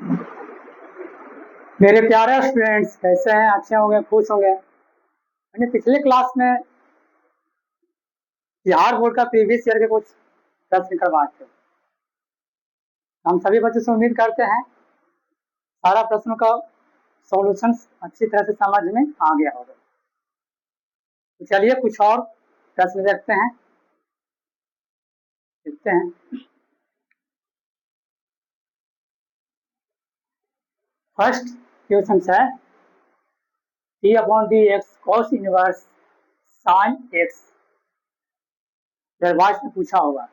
मेरे प्यारे स्टूडेंट्स कैसे हैं? अच्छे होंगे, खुश होंगे। मैंने पिछले क्लास में बिहार बोर्ड का प्रीवियस ईयर के कुछ प्रश्न करवाए थे। हम सभी बच्चों से उम्मीद करते हैं सारा प्रश्नों का सॉल्यूशन अच्छी तरह से समझ में आ गया होगा। तो चलिए कुछ और प्रश्न देखते हैं। फर्स्ट क्वेश्चन है D upon D X cos inverse sine X. दरवाज में पूछा होगा।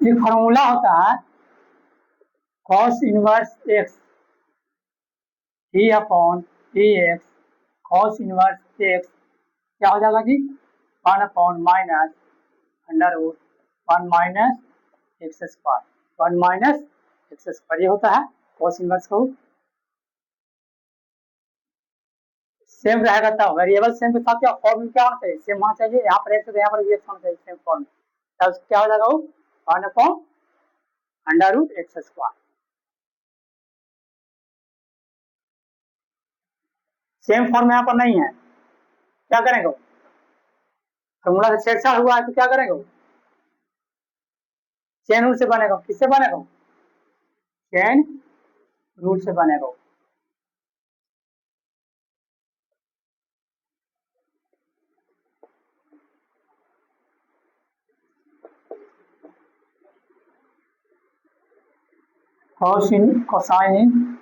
एक फॉर्मूला होता है cos inverse X D upon D X cos inverse X क्या हो जाएगा जी? 1 minus under root 1 minus X square 1 minus X square ये होता है कॉस इनवर्स को। सेम रहेगा तब वेरिएबल सेम के साथ क्या फॉर्म क्या होना चाहिए? सेम होना चाहिए। यहाँ पर एक्स है यहाँ पर भी एक्स होना चाहिए सेम फॉर्म। तब क्या हो जाएगा वो 1 under root X square. Same form यहाँ पर नहीं है, क्या करेंगे? फॉर्मूला से छेड़छाड़ हुआ है तो क्या करेंगे? चेन रूल से बनेगा। किससे बनेगा? चेन रूल से बनेगा। cos in cosine in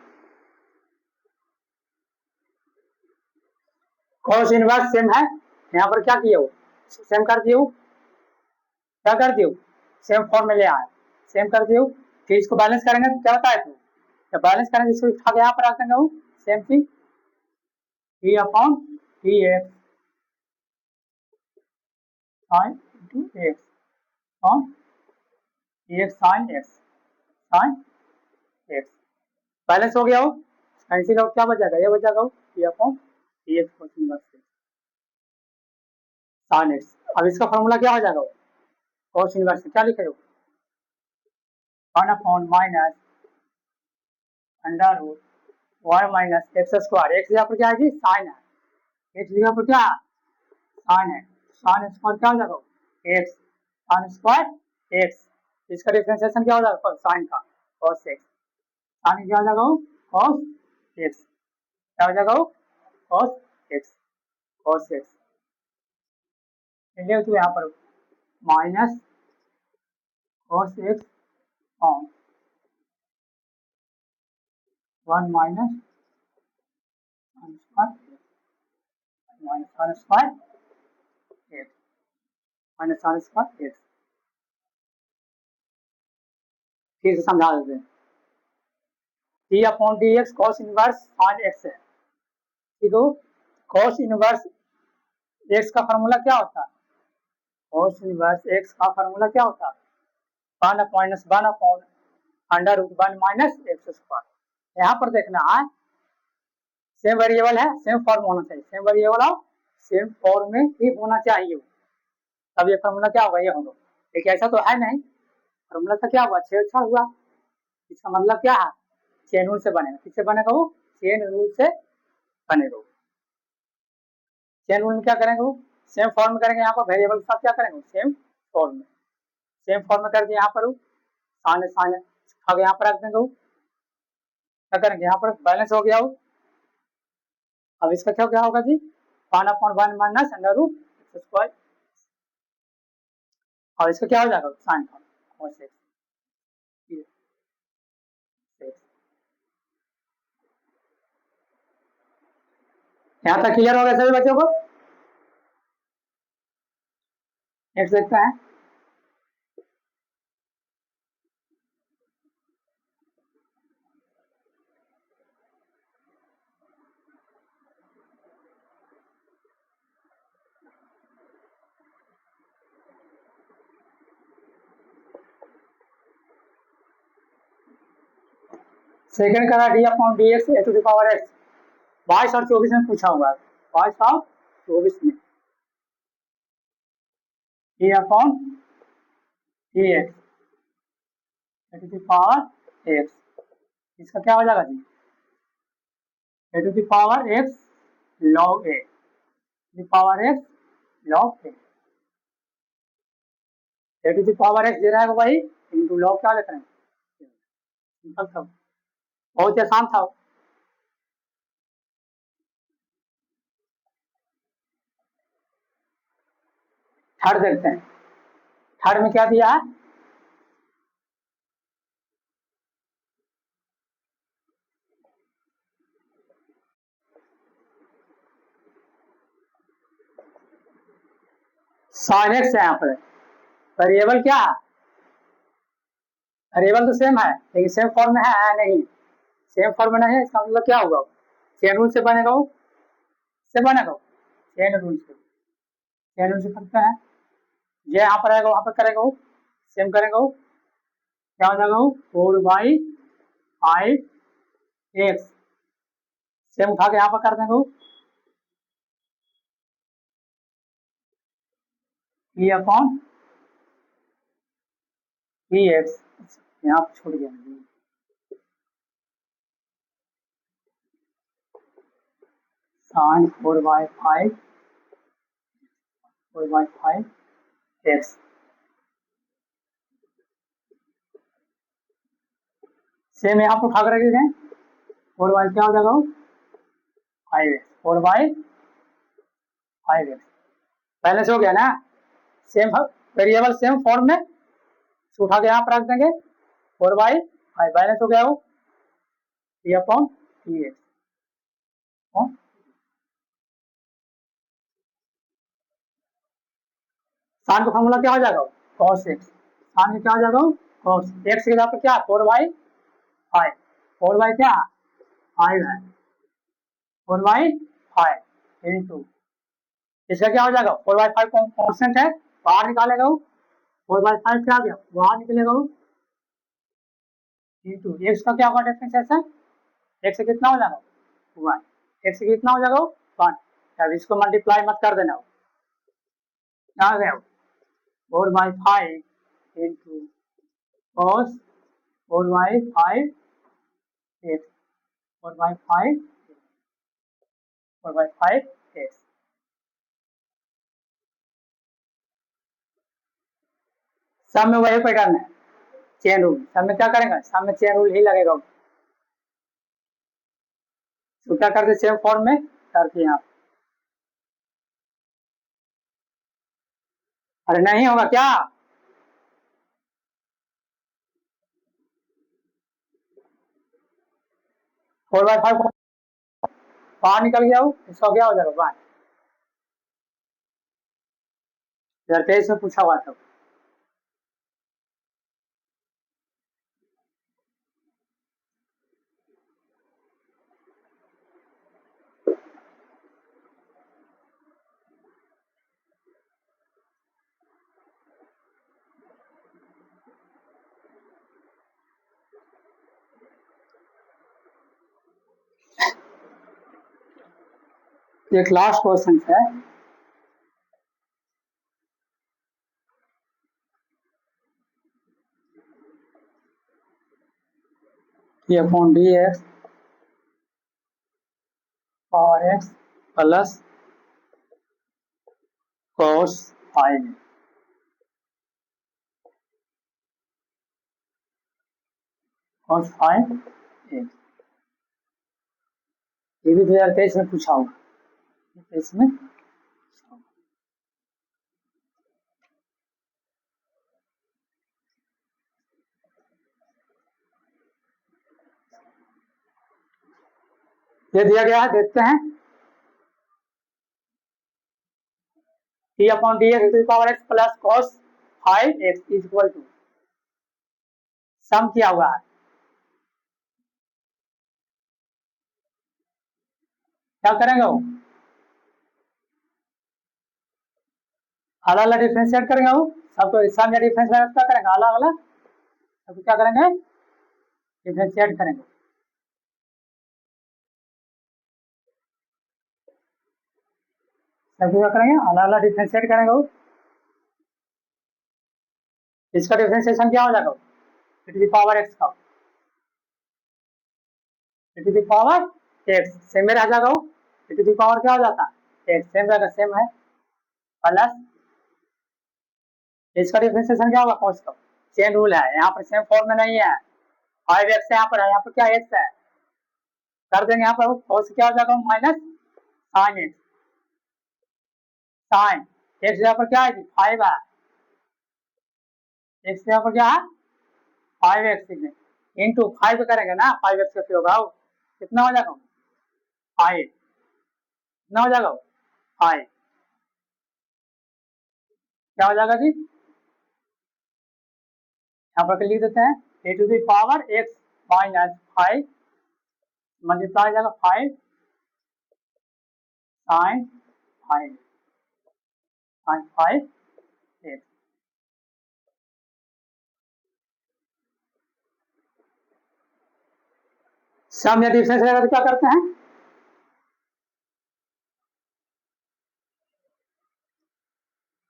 cos inverse same है। यहाँ पर क्या किए हो? सेम कर दिए हो। क्या कर दियो? सेम फॉर्म में ले आए, सेम कर दियो। फिर इसको बैलेंस करेंगे तो क्या होता है? तो बैलेंस करेंगे इसको उठा के यहाँ पर रख देंगे सेम चीज D upon D x sine into x upon D x sine x balance हो गया हो। कैंसिल आउट क्या बच जाएगा? ये बच जाएगा D upon D x cos inverse sine x. अब इसका फॉर्मूला क्या हो जाएगा? cos इनवर्स क्या लिखे हो? 1 minus under root 1 minus X square. X यहाँ पर क्या है जी? साइन है। एक्स जगह पर क्या है? साइन है। साइन स्क्वायर क्या हो जाएगा? X sine square x. इसका डिफरेंशिएशन क्या हो जाएगा? साइन का cos एक्स। साइन क्या हो जाएगा? cos x. क्या हो जाएगा? cos x cos x. चलिए तो यहाँ पर minus cos x on 1 minus sine square minus sine square x minus sine square x. फिर से समझा देते हैं। D upon D X cos inverse sine x है, ठीक हो। कॉस इनवर्स एक्स का फॉर्मूला क्या होता है? कॉस इनवर्स एक्स का फॉर्मूला क्या होता है? 1 minus 1 upon under root 1 minus X square. यहाँ पर देखना है सेम वेरिएबल है, सेम फॉर्म होना चाहिए। सेम वेरिएबल और सेम फॉर्म में ही होना चाहिए, तब ये फॉर्मूला क्या होगा? ये होगा। लेकिन ऐसा तो है नहीं। फॉर्मूला का क्या हुआ? छेड़छाड़ हुआ। इसका मतलब क्या है? चेन रूल से बनेगा। किससे बनेगा वो? चेन रूल से बनेगा। चेन रूल में क्या करेंगे? वो सेम फॉर्म में करेंगे। यहाँ पर वेरिएबल के साथ क्या करेंगे? सेम फॉर्म में। सेम फॉर्म में करके यहाँ पर साइन साइन आगे यहाँ पर रख देंगे। क्या करेंगे? यहाँ पर बैलेंस हो गया हो। अब इसका क्या क्या होगा जी? 1/1 minus under root X square. और इसका क्या हो जाएगा? साइन का cos x। यहाँ तक क्लियर हो गया सभी बच्चों को? नेक्स्ट देखते हैं। सेकंड करा D upon D X A to the power X, 22 और 24 में पूछा होगा, 22 और 24 में D upon D X A to the power X, इसका क्या हो जाएगा जी, A to the power X log A, power X log A to the power X दे रहा है भाई, इनटू लॉग क्या लिख रहे हैं, सिंपल था, बहुत आसान था। थर्ड देखते हैं, थर्ड में क्या दिया है, साइन एक्स है यहाँ पर, वेरिएबल क्या है, वेरिएबल तो सेम है लेकिन सेम फॉर्म में है नहीं, सेम फॉर्म में नहीं है, इसका मतलब क्या होगा, चेन रूल से बनेगा, से बनेगा चेन रूल से, चेन रूल से करते हैं, ये यहाँ पर आएगा वहां पर करेगा, सेम करेगा, क्या हो जाएगा 4/5x, सेम उठा के यहाँ पर कर देंगे, e अपॉन dx, यहाँ पर छोड़ गया, साइन 4/5x, सेम यहाँ पर उठा कर रखे गए, 4 क्या हो जाएगा 5x, 4/5x, बैलेंस हो गया ना, सेम वेरिएबल सेम फॉर्म में उठा के यहाँ पर रख देंगे, 4/5 बैलेंस हो गया वो, e अपॉन dx, साइन का फॉर्मूला क्या हो जाएगा cos x, साइन में क्या हो जाएगा cos x के जगह पे क्या 4/5, 4 क्या 5 है, 4/5 इंटू, इसका क्या हो जाएगा 4/5 कॉन्स्टेंट है, बाहर निकालेगा वो, 4/5 क्या आ गया बाहर निकलेगा वो, इंटू एक्स का क्या होगा डिफरेंशिएशन, एक्स से कितना हो जाएगा 1, एक्स से कितना हो जाएगा 1, अब इसको मल्टीप्लाई मत कर देना, क्या आ गया 4/5 इंटू cos 4/5 x, 4/5 x, सब में वही पैटर्न है, चेन रूल, सब में क्या करेंगे, सब में चेन रूल ही लगेगा, छूटा करके सेम फॉर्म में करके यहाँ, अरे नहीं होगा क्या, फोर बाई फाइव बाहर निकल गया हो, इसका क्या हो जाएगा 2023 में पूछा हुआ था, एक लास्ट क्वेश्चन है, ये upon D X power X plus cos 5 cos 5 x, ये भी 2023 में पूछा होगा, इसमें ये दिया गया है, देखते हैं, T upon D X power X plus cos 5 X is equal to, sum किया हुआ है, क्या करेंगे वो अलग अलग डिफ्रेंशिएट करेंगे, वो सबको सम या डिफरेंस क्या करेंगे अलग अलग, सबको क्या करेंगे डिफ्रेंशिएट करेंगे, सभी क्या करेंगे, अलग अलग डिफ्रेंशिएट करेंगे। इसका डिफ्रेंशिएशन क्या हो जाएगा, e to the power x का, e to the power x same में रह जाएगा, e टू द पावर क्या हो जाता है, x सेम रहेगा, सेम है, प्लस इसका डिफ्रेंशिएशन क्या होगा cos का, चेन रूल है, यहाँ पर सेम फॉर्म में नहीं है, 5x यहाँ पर है, यहाँ पर क्या x है, कर देंगे यहाँ पर cos क्या हो जाएगा minus sine x, sine x यहाँ पर क्या है 5 है, x यहाँ पर क्या है 5x इंटू 5 करेंगे ना, 5x का प्रयोग आओ कितना हो जाएगा 5, कितना हो जाएगा 5, क्या हो जाएगा जी, यहाँ पर लिख देते हैं A to the power x minus 5 multiply जाएगा 5 साइन 5 साइन 5 x। सम या डिफरेंस रहेगा तो क्या करते हैं,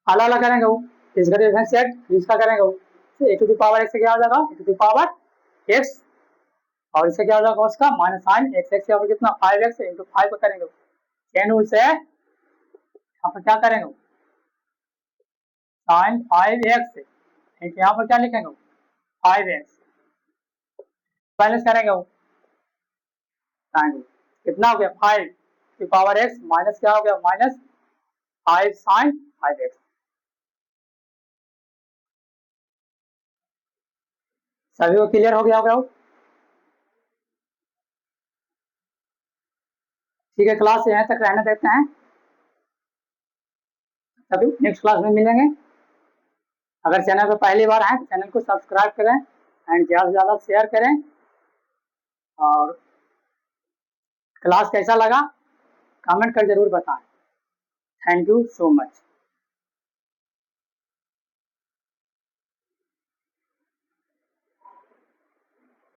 अलग अलग करेंगे, वो इसका डिफरेंस सेट इसका करेंगे, वो ए टू द पावर x से क्या हो जाएगा ए टू द पावर x, और इससे क्या हो जाएगा उसका माइनस साइन एक्स एक्स यहाँ पर कितना 5x इंटू 5 करेंगे, चेन रूल से यहाँ पर क्या करेंगे साइन 5x इंटू यहाँ पर क्या लिखेंगे 5x, बैलेंस करेंगे वो साइन, कितना हो गया 5 की पावर x माइनस क्या हो गया माइनस 5 साइन 5x। सभी को क्लियर हो गया होगा, ठीक है, क्लास यहाँ तक रहने देते हैं, सभी नेक्स्ट क्लास में मिलेंगे। अगर चैनल पर पहली बार आए तो चैनल को सब्सक्राइब करें एंड ज़्यादा से ज़्यादा शेयर करें, और क्लास कैसा लगा कमेंट कर जरूर बताएं। Thank you so much.